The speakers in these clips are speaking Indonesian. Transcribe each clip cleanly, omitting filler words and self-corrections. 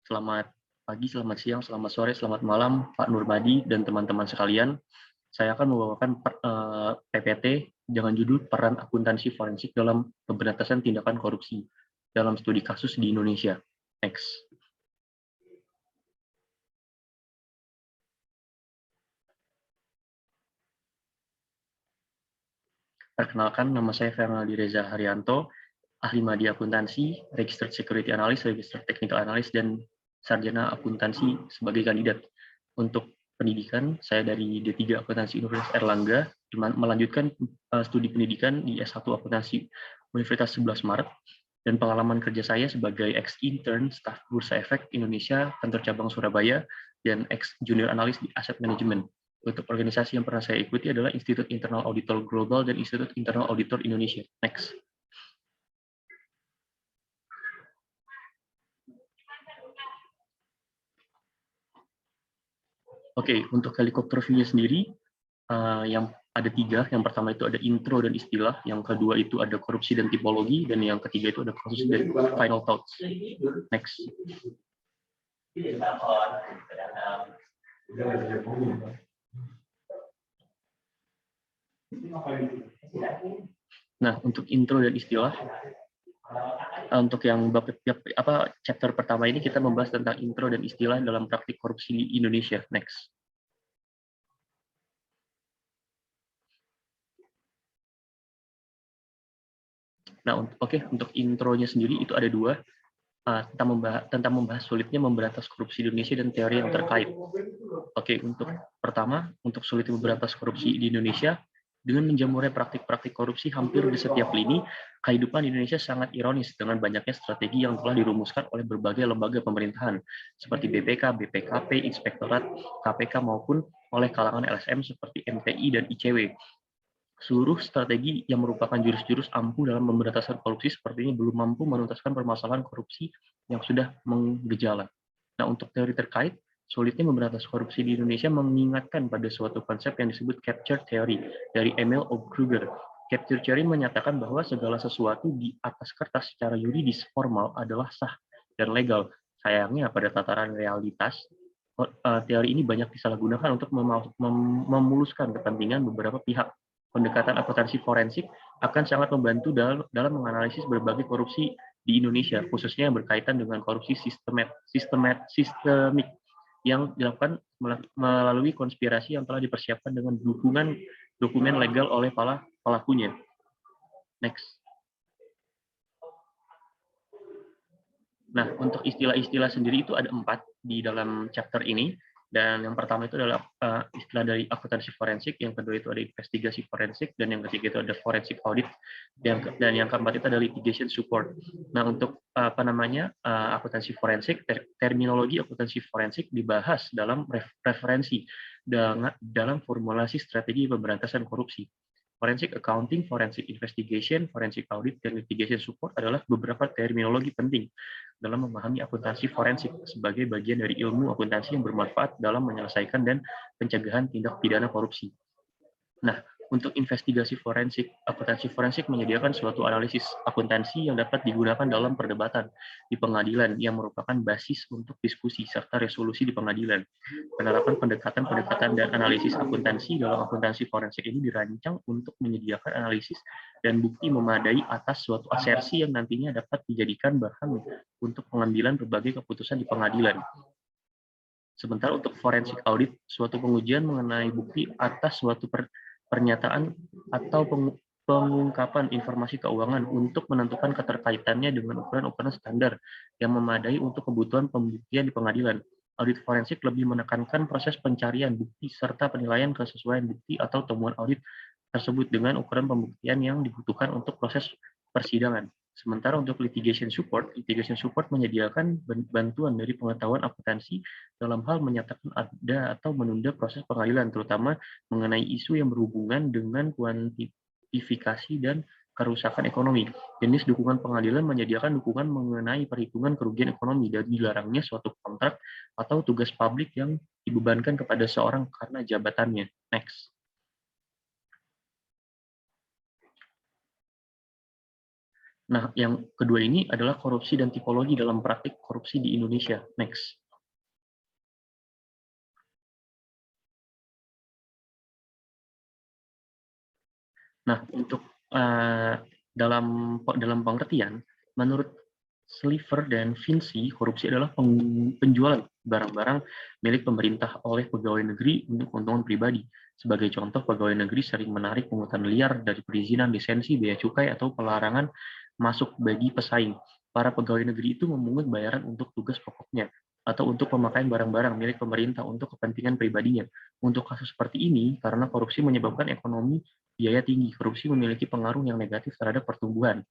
Selamat pagi, selamat siang, selamat sore, selamat malam, Pak Nurmadi dan teman-teman sekalian. Saya akan membawakan PPT dengan judul Peran Akuntansi Forensik dalam Pemberantasan Tindakan Korupsi dalam Studi Kasus di Indonesia. Next. Perkenalkan, nama saya Fernaldi Reza Haryanto, ahli media akuntansi, Registered Security Analyst, Registered Technical Analyst, dan sarjana akuntansi sebagai kandidat. Untuk pendidikan, saya dari D3 Akuntansi Universitas Erlangga, melanjutkan studi pendidikan di S1 Akuntansi Universitas 11 Maret, dan pengalaman kerja saya sebagai ex-intern staf Bursa Efek Indonesia, kantor cabang Surabaya, dan ex-junior analis di Asset Management. Untuk organisasi yang pernah saya ikuti adalah Institut Internal Auditor Global dan Institut Internal Auditor Indonesia. Next. Oke, untuk helikopter view-nya sendiri, yang ada 3. Yang pertama itu ada intro dan istilah, yang kedua itu ada korupsi dan tipologi, dan yang ketiga itu ada proses dan final thoughts. Next. Nah, untuk intro dan istilah, untuk yang chapter pertama ini kita membahas tentang intro dan istilah dalam praktik korupsi di Indonesia. Next. Nah, untuk intronya sendiri itu ada 2, tentang membahas sulitnya memberantas korupsi di Indonesia dan teori yang terkait. Oke, untuk pertama, untuk sulitnya memberantas korupsi di Indonesia, dengan menjamurnya praktik-praktik korupsi hampir di setiap lini, kehidupan di Indonesia sangat ironis dengan banyaknya strategi yang telah dirumuskan oleh berbagai lembaga pemerintahan, seperti BPK, BPKP, Inspektorat, KPK, maupun oleh kalangan LSM seperti MTI dan ICW. Seluruh strategi yang merupakan jurus-jurus ampuh dalam pemberantasan korupsi sepertinya belum mampu menuntaskan permasalahan korupsi yang sudah menggejala. Nah, untuk teori terkait, sulitnya memberantas korupsi di Indonesia mengingatkan pada suatu konsep yang disebut capture theory dari Emil O. Kruger. Capture theory menyatakan bahwa segala sesuatu di atas kertas secara yuridis formal adalah sah dan legal. Sayangnya pada tataran realitas, teori ini banyak disalahgunakan untuk memuluskan kepentingan beberapa pihak. Pendekatan akuntansi forensik akan sangat membantu dalam menganalisis berbagai korupsi di Indonesia, khususnya yang berkaitan dengan korupsi sistemik yang dilakukan melalui konspirasi yang telah dipersiapkan dengan dukungan dokumen legal oleh para pelakunya. Next. Nah, untuk istilah-istilah sendiri itu ada 4 di dalam chapter ini. Dan yang pertama itu adalah istilah dari akuntansi forensik, yang kedua itu ada investigasi forensik, dan yang ketiga itu ada forensic audit, dan yang keempat itu ada litigation support. Nah, untuk akuntansi forensik, terminologi akuntansi forensik dibahas dalam referensi dalam formulasi strategi pemberantasan korupsi. Forensic accounting, forensic investigation, forensic audit, dan litigation support adalah beberapa terminologi penting dalam memahami akuntansi forensik sebagai bagian dari ilmu akuntansi yang bermanfaat dalam menyelesaikan dan pencegahan tindak pidana korupsi. Nah, untuk investigasi forensik, akuntansi forensik menyediakan suatu analisis akuntansi yang dapat digunakan dalam perdebatan di pengadilan yang merupakan basis untuk diskusi serta resolusi di pengadilan. Penerapan pendekatan dan analisis akuntansi dalam akuntansi forensik ini dirancang untuk menyediakan analisis dan bukti memadai atas suatu asersi yang nantinya dapat dijadikan bahan untuk pengambilan berbagai keputusan di pengadilan. Sementara untuk forensic audit, suatu pengujian mengenai bukti atas suatu pernyataan atau pengungkapan informasi keuangan untuk menentukan keterkaitannya dengan ukuran-ukuran standar yang memadai untuk kebutuhan pembuktian di pengadilan. Audit forensik lebih menekankan proses pencarian bukti serta penilaian kesesuaian bukti atau temuan audit tersebut dengan ukuran pembuktian yang dibutuhkan untuk proses persidangan. Sementara untuk litigation support menyediakan bantuan dari pengetahuan akuntansi dalam hal menyatakan ada atau menunda proses pengadilan, terutama mengenai isu yang berhubungan dengan kuantifikasi dan kerusakan ekonomi. Jenis dukungan pengadilan menyediakan dukungan mengenai perhitungan kerugian ekonomi dan dilarangnya suatu kontrak atau tugas publik yang dibebankan kepada seorang karena jabatannya. Next. Nah, yang kedua ini adalah korupsi dan tipologi dalam praktik korupsi di Indonesia. Next. Nah, untuk dalam dalam pengertian, menurut Sliver dan Vinci, korupsi adalah penjualan barang-barang milik pemerintah oleh pegawai negeri untuk keuntungan pribadi. Sebagai contoh, pegawai negeri sering menarik pungutan liar dari perizinan, lisensi, bea cukai, atau pelarangan masuk bagi pesaing. Para pegawai negeri itu memungut bayaran untuk tugas pokoknya atau untuk pemakaian barang-barang milik pemerintah untuk kepentingan pribadinya. Untuk kasus seperti ini, karena korupsi menyebabkan ekonomi biaya tinggi, korupsi memiliki pengaruh yang negatif terhadap pertumbuhan.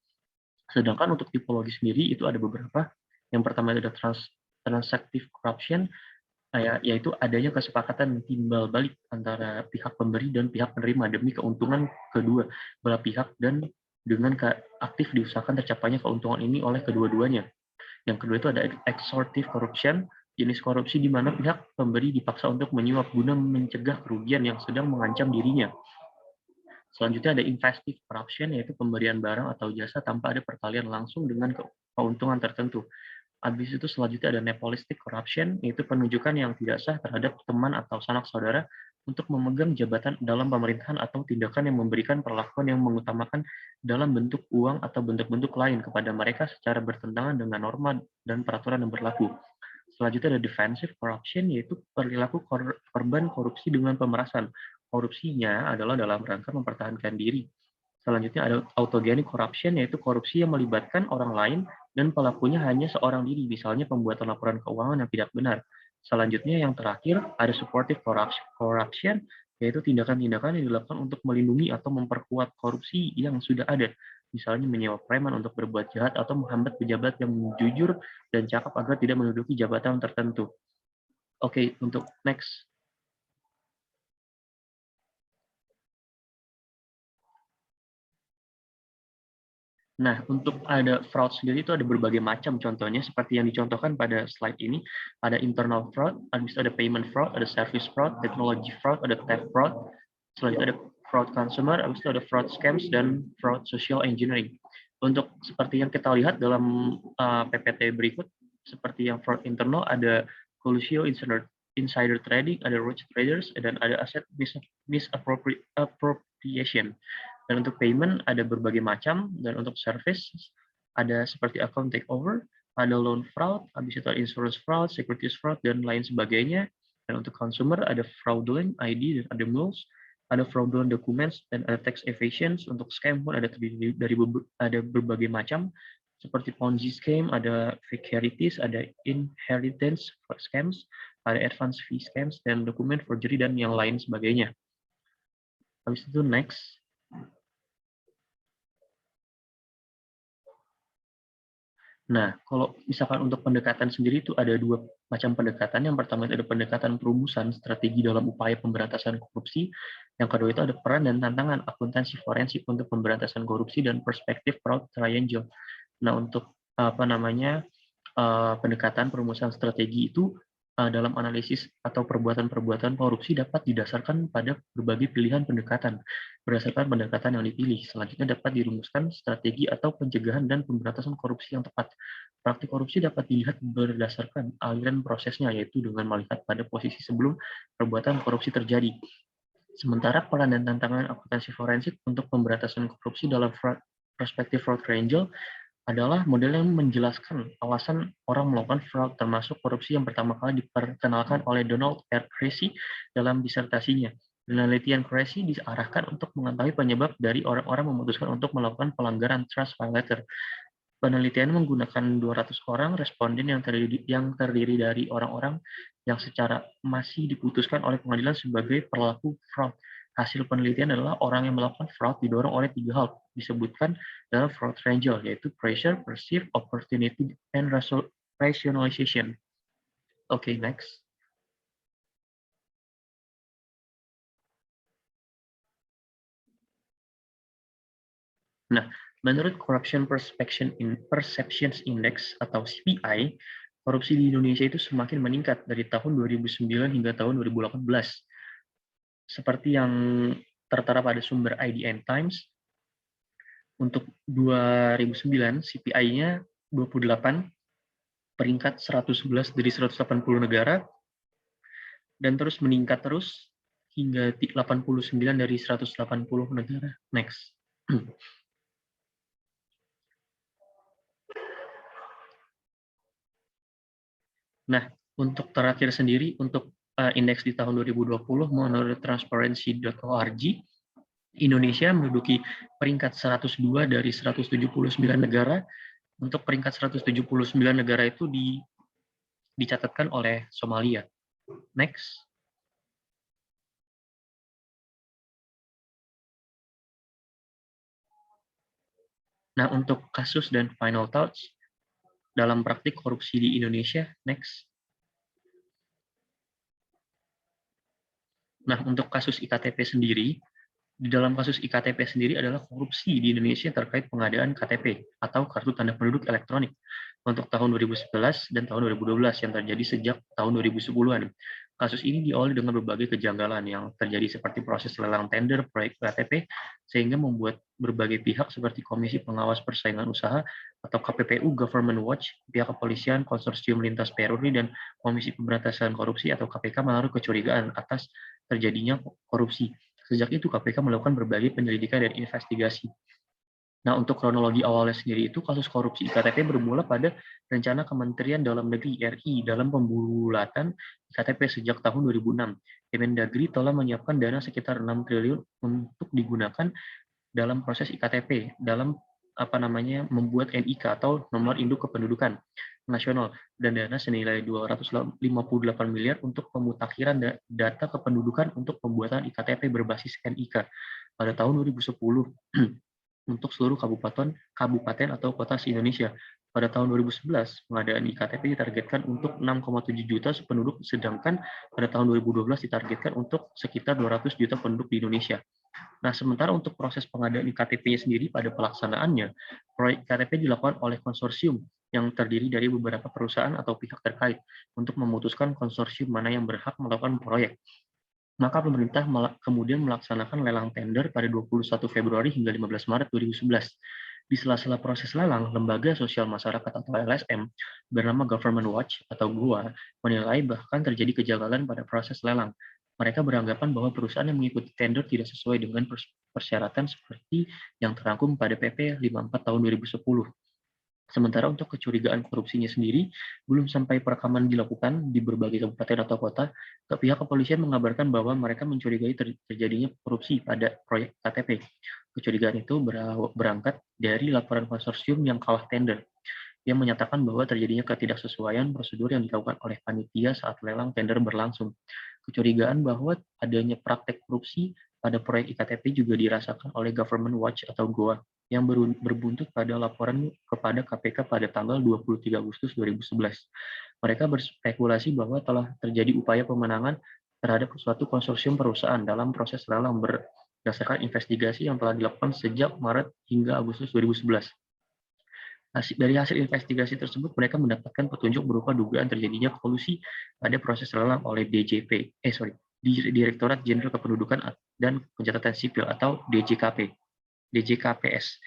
Sedangkan untuk tipologi sendiri itu ada beberapa. Yang pertama ada transactive corruption, yaitu adanya kesepakatan timbal balik antara pihak pemberi dan pihak penerima demi keuntungan kedua belah pihak dan dengan aktif diusahakan tercapainya keuntungan ini oleh kedua-duanya. Yang kedua itu ada extortive corruption, jenis korupsi di mana pihak pemberi dipaksa untuk menyuap guna mencegah kerugian yang sedang mengancam dirinya. Selanjutnya ada investive corruption, yaitu pemberian barang atau jasa tanpa ada perkalian langsung dengan keuntungan tertentu. Habis itu selanjutnya ada nepotistic corruption, yaitu penunjukan yang tidak sah terhadap teman atau sanak saudara untuk memegang jabatan dalam pemerintahan atau tindakan yang memberikan perlakuan yang mengutamakan dalam bentuk uang atau bentuk-bentuk lain kepada mereka secara bertentangan dengan norma dan peraturan yang berlaku. Selanjutnya ada defensive corruption, yaitu perilaku korban korupsi dengan pemerasan. Korupsinya adalah dalam rangka mempertahankan diri. Selanjutnya ada autogenic corruption, yaitu korupsi yang melibatkan orang lain dan pelakunya hanya seorang diri, misalnya pembuatan laporan keuangan yang tidak benar. Selanjutnya yang terakhir ada supportive corruption, yaitu tindakan-tindakan yang dilakukan untuk melindungi atau memperkuat korupsi yang sudah ada, misalnya menyewa preman untuk berbuat jahat atau menghambat pejabat yang jujur dan cakap agar tidak menduduki jabatan tertentu. Oke, untuk next. Nah, untuk ada fraud sendiri itu ada berbagai macam contohnya, seperti yang dicontohkan pada slide ini. Ada internal fraud, habis itu ada payment fraud, ada service fraud, technology fraud, ada theft fraud, selanjutnya ada fraud consumer, habis itu ada fraud scams, dan fraud social engineering. Untuk seperti yang kita lihat dalam PPT berikut, seperti yang fraud internal, ada collusion, insider trading, ada rogue traders, dan ada asset misappropriation. Dan untuk payment ada berbagai macam, dan untuk service ada seperti account takeover, ada loan fraud, habis itu ada insurance fraud, securities fraud, dan lain sebagainya. Dan untuk consumer ada fraudulent ID dan ada mules, ada fraudulent documents, dan ada tax evasions. Untuk scam pun ada terdiri dari ada berbagai macam, seperti Ponzi scheme, ada fake heritage, ada inheritance scams, ada advance fee scams, dan document forgery, dan yang lain sebagainya. Habis itu next. Nah, kalau misalkan untuk pendekatan sendiri itu ada dua macam pendekatan. Yang pertama itu ada pendekatan perumusan strategi dalam upaya pemberantasan korupsi. Yang kedua itu ada peran dan tantangan akuntansi forensik untuk pemberantasan korupsi dan perspektif fraud triangle. Nah, untuk pendekatan perumusan strategi itu dalam analisis atau perbuatan-perbuatan korupsi dapat didasarkan pada berbagai pilihan pendekatan berdasarkan pendekatan yang dipilih. Selanjutnya dapat dirumuskan strategi atau pencegahan dan pemberantasan korupsi yang tepat. Praktik korupsi dapat dilihat berdasarkan aliran prosesnya, yaitu dengan melihat pada posisi sebelum perbuatan korupsi terjadi. Sementara peran dan tantangan akuntansi forensik untuk pemberantasan korupsi dalam perspektif fraud triangle adalah model yang menjelaskan alasan orang melakukan fraud, termasuk korupsi yang pertama kali diperkenalkan oleh Donald R. Creasy dalam disertasinya. Penelitian Creasy diarahkan untuk mengetahui penyebab dari orang-orang memutuskan untuk melakukan pelanggaran trust violator. Penelitian menggunakan 200 orang responden yang terdiri dari orang-orang yang secara masih diputuskan oleh pengadilan sebagai pelaku fraud. Hasil penelitian adalah orang yang melakukan fraud didorong oleh 3 hal disebutkan dalam fraud triangle, yaitu pressure, perceive, opportunity, and rationalization. Oke, next. Nah, menurut Corruption Perceptions Index atau CPI, korupsi di Indonesia itu semakin meningkat dari tahun 2009 hingga tahun 2018. Seperti yang tertera pada sumber IDN Times, Untuk 2009 CPI-nya 28, peringkat 111 dari 180 negara, dan terus meningkat terus hingga 89 dari 180 negara. Next. Nah, untuk terakhir sendiri, untuk indeks di tahun 2020, menurut transparency.org, Indonesia menduduki peringkat 102 dari 179 negara. Untuk peringkat 179 negara itu dicatatkan oleh Somalia. Next. Nah, untuk kasus dan final thoughts dalam praktik korupsi di Indonesia, next. Nah, untuk kasus IKTP sendiri, di dalam kasus IKTP sendiri adalah korupsi di Indonesia terkait pengadaan KTP atau kartu tanda penduduk elektronik untuk tahun 2011 dan tahun 2012 yang terjadi sejak tahun 2010-an. Kasus ini diawali dengan berbagai kejanggalan yang terjadi seperti proses lelang tender proyek KTP sehingga membuat berbagai pihak seperti Komisi Pengawas Persaingan Usaha atau KPPU, Government Watch, pihak kepolisian, konsorsium lintas Peruri, dan Komisi Pemberantasan Korupsi atau KPK menaruh kecurigaan atas terjadinya korupsi. Sejak itu, KPK melakukan berbagai penyelidikan dan investigasi. Nah, untuk kronologi awalnya sendiri itu, kasus korupsi IKTP bermula pada rencana Kementerian Dalam Negeri RI dalam pembulatan IKTP sejak tahun 2006. Kemendagri telah menyiapkan dana sekitar 6 triliun untuk digunakan dalam proses IKTP, dalam membuat NIK atau nomor induk kependudukan nasional, dan dana senilai 258 miliar untuk pemutakhiran data kependudukan untuk pembuatan IKTP berbasis NIK pada tahun 2010 untuk seluruh kabupaten atau kota se-Indonesia. Pada tahun 2011, pengadaan IKTP ditargetkan untuk 6,7 juta penduduk, sedangkan pada tahun 2012 ditargetkan untuk sekitar 200 juta penduduk di Indonesia. Nah, sementara untuk proses pengadaan IKTP-nya sendiri pada pelaksanaannya, proyek IKTP dilakukan oleh konsorsium yang terdiri dari beberapa perusahaan atau pihak terkait untuk memutuskan konsorsium mana yang berhak melakukan proyek. Maka pemerintah kemudian melaksanakan lelang tender pada 21 Februari hingga 15 Maret 2011. Di sela-sela proses lelang, Lembaga Sosial Masyarakat atau LSM bernama Government Watch atau GOWA menilai bahkan terjadi kejanggalan pada proses lelang. Mereka beranggapan bahwa perusahaan yang mengikuti tender tidak sesuai dengan persyaratan seperti yang terangkum pada PP 54 tahun 2010. Sementara untuk kecurigaan korupsinya sendiri, belum sampai perekaman dilakukan di berbagai kabupaten atau kota, pihak kepolisian mengabarkan bahwa mereka mencurigai terjadinya korupsi pada proyek KTP. Kecurigaan itu berangkat dari laporan konsorsium yang kalah tender, yang menyatakan bahwa terjadinya ketidaksesuaian prosedur yang dilakukan oleh panitia saat lelang tender berlangsung. Kecurigaan bahwa adanya praktek korupsi pada proyek IKTP juga dirasakan oleh Government Watch atau GOWA yang berbuntut pada laporan kepada KPK pada tanggal 23 Agustus 2011. Mereka berspekulasi bahwa telah terjadi upaya pemenangan terhadap suatu konsorsium perusahaan dalam proses lelang berdasarkan investigasi yang telah dilakukan sejak Maret hingga Agustus 2011. Dari hasil investigasi tersebut, mereka mendapatkan petunjuk berupa dugaan terjadinya kolusi pada proses lelang oleh Direktorat Jenderal Kependudukan dan Pencatatan Sipil atau DJKPS,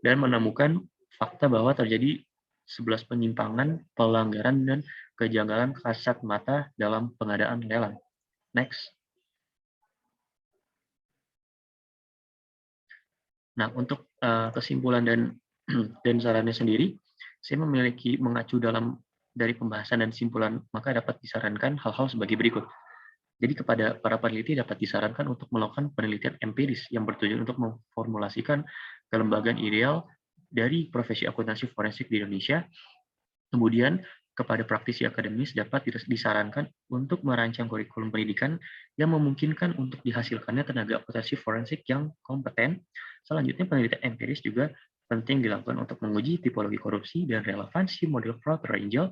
dan menemukan fakta bahwa terjadi 11 penyimpangan, pelanggaran, dan kejanggalan kasat mata dalam pengadaan lelang. Next. Nah, untuk kesimpulan dan sarannya sendiri, saya mengacu dari pembahasan dan simpulan, maka dapat disarankan hal-hal sebagai berikut. Jadi kepada para peneliti dapat disarankan untuk melakukan penelitian empiris yang bertujuan untuk memformulasikan kelembagaan ideal dari profesi akuntansi forensik di Indonesia. Kemudian kepada praktisi akademis dapat disarankan untuk merancang kurikulum pendidikan yang memungkinkan untuk dihasilkannya tenaga akuntansi forensik yang kompeten. Selanjutnya, penelitian empiris juga penting dilakukan untuk menguji tipologi korupsi dan relevansi model fraud range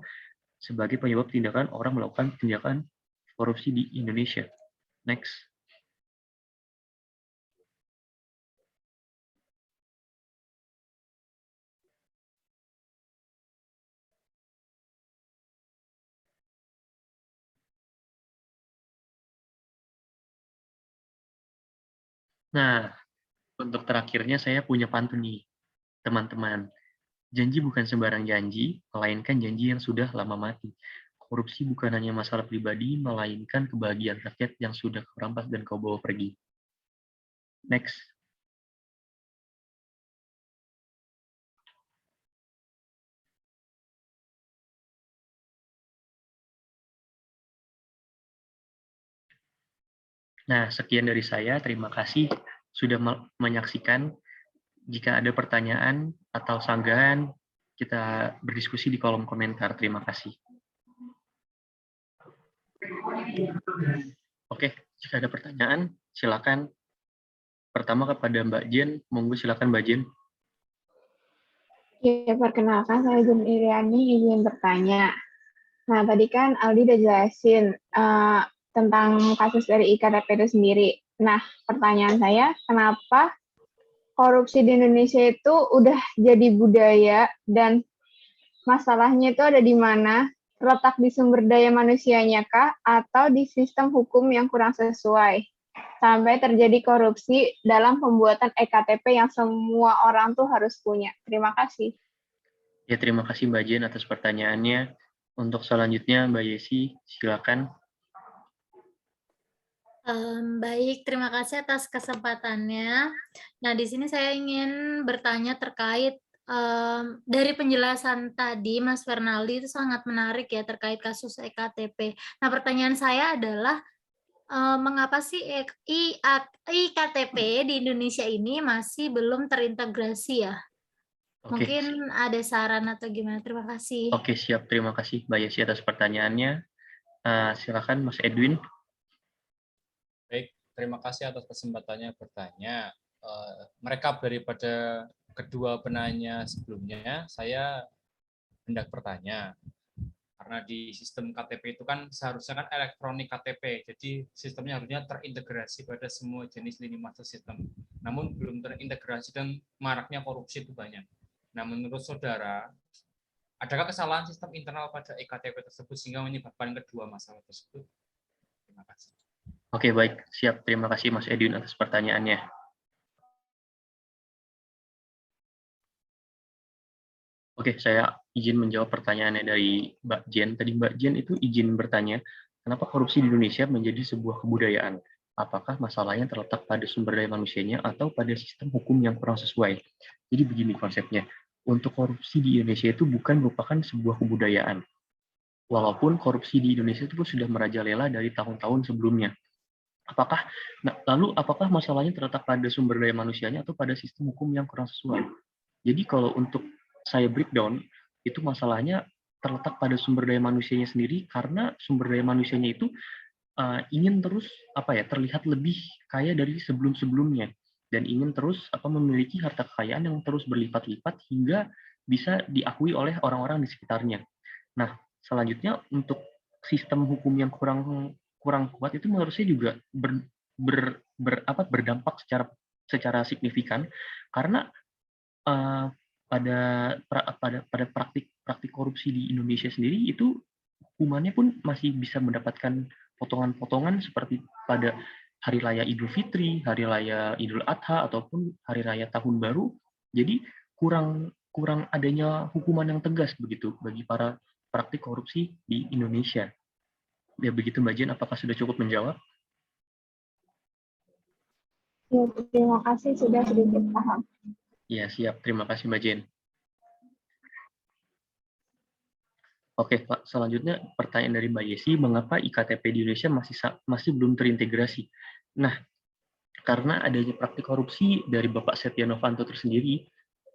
sebagai penyebab tindakan orang melakukan tindakan korupsi di Indonesia. Next. Nah, untuk terakhirnya saya punya pantun nih. Teman-teman, janji bukan sembarang janji, melainkan janji yang sudah lama mati. Korupsi bukan hanya masalah pribadi, melainkan kebahagiaan rakyat yang sudah kau rampas dan kau bawa pergi. Next. Nah, sekian dari saya. Terima kasih sudah menyaksikan. Jika ada pertanyaan atau sanggahan, kita berdiskusi di kolom komentar. Terima kasih. Oke, jika ada pertanyaan, silakan. Pertama kepada Mbak Jen, monggo silakan Mbak Jen. Ya, perkenalkan saya Jun Iriani, izin bertanya. Nah, tadi kan Aldi udah jelasin tentang kasus dari IKTP itu sendiri. Nah, pertanyaan saya, kenapa korupsi di Indonesia itu udah jadi budaya dan masalahnya itu ada di mana? Terletak di sumber daya manusianya kah? Atau di sistem hukum yang kurang sesuai? Sampai terjadi korupsi dalam pembuatan EKTP yang semua orang tuh harus punya. Terima kasih. Ya, terima kasih Mbak Jen atas pertanyaannya. Untuk selanjutnya, Mbak Yesi, silakan. Baik, terima kasih atas kesempatannya. Nah, di sini saya ingin bertanya terkait dari penjelasan tadi, Mas Fernaldi itu sangat menarik ya terkait kasus EKTP. Nah, pertanyaan saya adalah mengapa sih IKTP di Indonesia ini masih belum terintegrasi ya? Oke. Mungkin ada saran atau gimana? Terima kasih. Oke, siap. Terima kasih Mbak Yesi atas pertanyaannya. Silakan Mas Edwin. Baik, terima kasih atas kesempatannya bertanya. Mereka daripada kedua penanya sebelumnya, saya hendak bertanya. Karena di sistem KTP itu kan seharusnya kan elektronik KTP, jadi sistemnya harusnya terintegrasi pada semua jenis lini masa sistem. Namun belum terintegrasi dan maraknya korupsi itu banyak. Nah, menurut saudara, adakah kesalahan sistem internal pada EKTP tersebut sehingga menyebabkan kedua masalah tersebut? Terima kasih. Oke, baik. Siap. Terima kasih Mas Edwin atas pertanyaannya. Oke, saya izin menjawab pertanyaannya dari Mbak Jen. Tadi Mbak Jen itu izin bertanya, kenapa korupsi di Indonesia menjadi sebuah kebudayaan? Apakah masalahnya terletak pada sumber daya manusianya atau pada sistem hukum yang kurang sesuai? Jadi begini konsepnya. Untuk korupsi di Indonesia itu bukan merupakan sebuah kebudayaan. Walaupun korupsi di Indonesia itu sudah merajalela dari tahun-tahun sebelumnya. Apakah masalahnya terletak pada sumber daya manusianya atau pada sistem hukum yang kurang sesuai? Jadi kalau untuk saya breakdown, itu masalahnya terletak pada sumber daya manusianya sendiri, karena sumber daya manusianya itu ingin terus terlihat lebih kaya dari sebelum-sebelumnya, dan ingin terus memiliki harta kekayaan yang terus berlipat-lipat hingga bisa diakui oleh orang-orang di sekitarnya. Nah, selanjutnya untuk sistem hukum yang kurang kuat itu menurut saya juga berdampak secara signifikan, karena pada praktik korupsi di Indonesia sendiri itu hukumannya pun masih bisa mendapatkan potongan-potongan seperti pada hari raya Idul Fitri, hari raya Idul Adha, ataupun hari raya Tahun Baru. Jadi kurang adanya hukuman yang tegas begitu bagi para praktik korupsi di Indonesia. Ya begitu Mbak Jen, apakah sudah cukup menjawab? Ya, terima kasih sudah sedikit paham. Ya, siap. Terima kasih Mbak Jen. Oke, Pak. Selanjutnya pertanyaan dari Mbak Yesi, mengapa IKTP di Indonesia masih belum terintegrasi? Nah, karena adanya praktik korupsi dari Bapak Setia Novanto tersendiri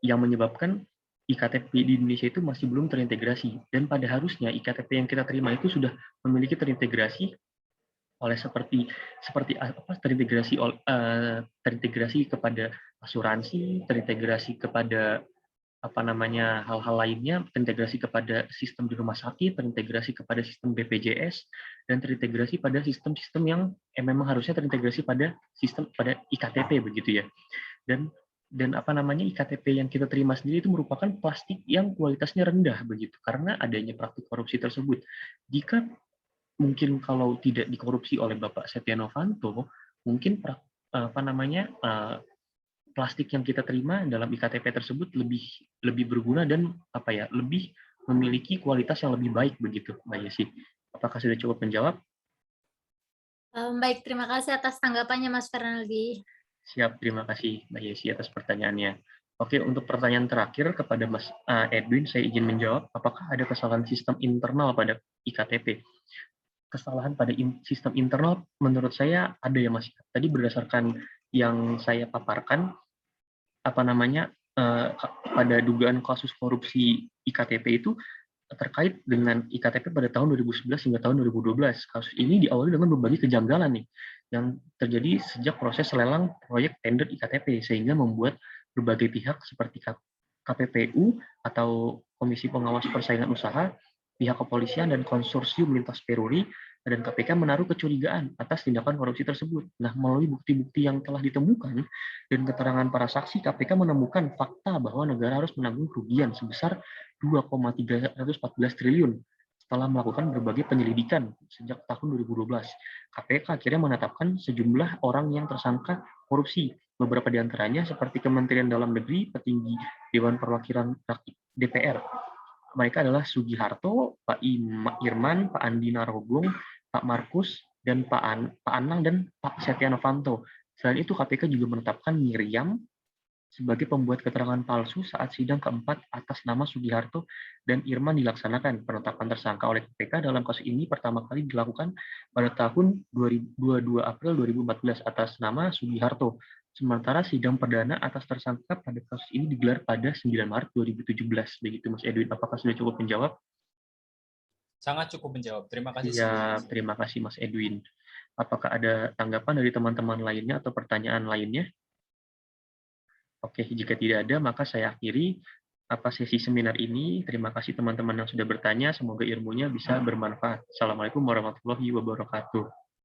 yang menyebabkan IKTP di Indonesia itu masih belum terintegrasi. Dan pada harusnya IKTP yang kita terima itu sudah memiliki terintegrasi oleh terintegrasi kepada asuransi, terintegrasi kepada hal-hal lainnya, terintegrasi kepada sistem di rumah sakit, terintegrasi kepada sistem BPJS, dan terintegrasi pada sistem-sistem yang memang harusnya terintegrasi pada IKTP begitu ya. Dan IKTP yang kita terima sendiri itu merupakan plastik yang kualitasnya rendah begitu, karena adanya praktik korupsi tersebut. Jika mungkin kalau tidak dikorupsi oleh Bapak Setia Novanto, mungkin plastik yang kita terima dalam iktp tersebut lebih berguna dan lebih memiliki kualitas yang lebih baik begitu, Mbak Yesi. Apakah sudah cukup menjawab? Baik, terima kasih atas tanggapannya Mas Fernaldi. Siap, terima kasih Mbak Yesi atas pertanyaannya. Oke, untuk pertanyaan terakhir kepada Mas Edwin, saya izin menjawab, apakah ada kesalahan sistem internal pada iktp? Kesalahan pada sistem internal menurut saya ada ya Mas. Tadi berdasarkan yang saya paparkan, pada dugaan kasus korupsi iktp itu terkait dengan iktp pada tahun 2011 hingga tahun 2012. Kasus ini diawali dengan berbagai kejanggalan nih yang terjadi sejak proses lelang proyek tender iktp, sehingga membuat berbagai pihak seperti KPPU atau Komisi Pengawas Persaingan Usaha, pihak kepolisian dan konsorsium lintas peruri dan KPK menaruh kecurigaan atas tindakan korupsi tersebut. Nah, melalui bukti-bukti yang telah ditemukan dan keterangan para saksi, KPK menemukan fakta bahwa negara harus menanggung kerugian sebesar 2,314 triliun setelah melakukan berbagai penyelidikan sejak tahun 2012. KPK akhirnya menetapkan sejumlah orang yang tersangka korupsi. Beberapa di antaranya seperti Kementerian Dalam Negeri, petinggi Dewan Perwakilan Rakyat DPR. Mereka adalah Sugiharto, Pak Irman, Pak Andi Narogong, Pak Markus, dan Pak Anang, dan Pak Setia Novanto. Selain itu, KPK juga menetapkan Miriam sebagai pembuat keterangan palsu saat sidang keempat atas nama Sugiharto dan Irman dilaksanakan. Penetapan tersangka oleh KPK dalam kasus ini pertama kali dilakukan pada tahun 22 April 2014 atas nama Sugiharto. Sementara sidang perdana atas tersangka pada kasus ini digelar pada 9 Maret 2017. Begitu Mas Edwin, apakah sudah cukup menjawab? Sangat cukup menjawab. Terima kasih. Ya, terima kasih Mas Edwin. Apakah ada tanggapan dari teman-teman lainnya atau pertanyaan lainnya? Oke, jika tidak ada, maka saya akhiri sesi seminar ini. Terima kasih teman-teman yang sudah bertanya. Semoga ilmunya bisa bermanfaat. Assalamualaikum warahmatullahi wabarakatuh.